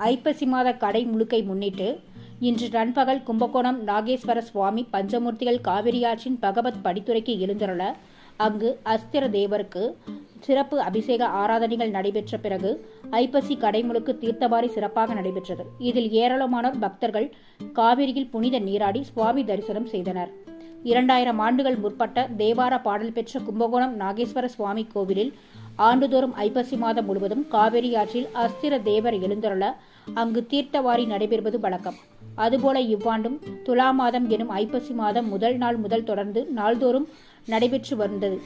ஐப்பசி மாத கடை முழுக்கை முன்னிட்டு இன்று நண்பகல் கும்பகோணம் நாகேஸ்வர சுவாமி பஞ்சமூர்த்திகள் காவிரியாற்றின் பகவத் படித்துறைக்கு எழுந்தருள அங்கு அஸ்திர தேவருக்கு சிறப்பு அபிஷேக ஆராதனைகள் நடைபெற்ற பிறகு ஐப்பசி கடைமுழுக்கு தீர்த்தவாரி சிறப்பாக நடைபெற்றது. இதில் ஏராளமானோர் பக்தர்கள் காவிரியில் புனித நீராடி சுவாமி தரிசனம் செய்தனர். 2000 ஆண்டுகள் முற்பட்ட தேவார பாடல் பெற்ற கும்பகோணம் நாகேஸ்வர சுவாமி கோவிலில் ஆண்டுதோறும் ஐப்பசி மாதம் முழுவதும் காவிரி ஆற்றில் அஸ்திர தேவர் எழுந்தருள அங்கு தீர்த்தவாரி நடைபெறுவது வழக்கம். அதுபோல இவ்வாண்டும் துலா மாதம் எனும் ஐப்பசி மாதம் முதல் நாள் முதல் தொடர்ந்து நாள்தோறும் நடைபெற்று வந்தது.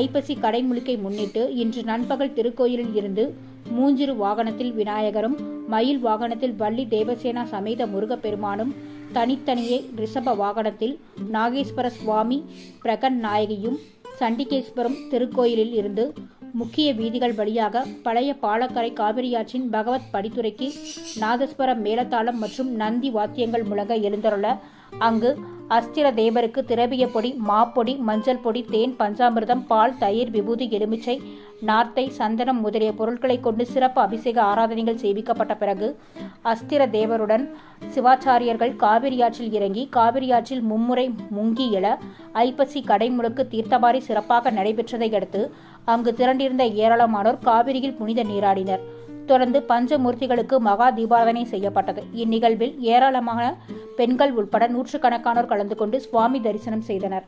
ஐப்பசி கடைமுழுக்கை முன்னிட்டு இன்று நண்பகல் திருக்கோயிலில் இருந்து மூஞ்சிறு வாகனத்தில் விநாயகரும், மயில் வாகனத்தில் வள்ளி தேவசேனா சமேத முருகப்பெருமானும், தனித்தனியே ரிஷப வாகனத்தில் நாகேஸ்வர சுவாமி பிரகன் நாயகியும் சண்டிகேஸ்வரம் திருக்கோயிலில் இருந்து முக்கிய வீதிகள் வழியாக பழைய பாலக்கரை காவிரியாற்றின் பகவத் படித்துறைக்கு நாதஸ்வர மேளதாளம் மற்றும் நந்தி வாத்தியங்கள் முழங்க எழுந்தருள அங்கு அஸ்திர தேவருக்கு திரவிய பொடி, மாப்பொடி, மஞ்சள் பொடி, தேன், பஞ்சாமிர்தம், பால், தயிர், விபூதி, எலுமிச்சை, நார்த்தை, சந்தனம் முதலிய பொருட்களை கொண்டு சிறப்பு அபிஷேக ஆராதனைகள் செய்விக்கப்பட்ட பிறகு அஸ்திர தேவருடன் சிவாச்சாரியர்கள் காவிரியாற்றில் இறங்கி காவிரியாற்றில் மும்முறை முங்கி எழ ஐப்பசி கடைமுழுக்கு தீர்த்தவாரி சிறப்பாக நடைபெற்றதை அடுத்து அங்கு திரண்டிருந்த ஏராளமானோர் காவிரியில் புனித நீராடினர். தொடர்ந்து பஞ்சமூர்த்திகளுக்கு மகா தீபாராதனை செய்யப்பட்டது. இந்நிகழ்வில் ஏராளமான பெண்கள் உட்பட நூற்றுக்கணக்கானோர் கலந்து கொண்டு சுவாமி தரிசனம் செய்தனர்.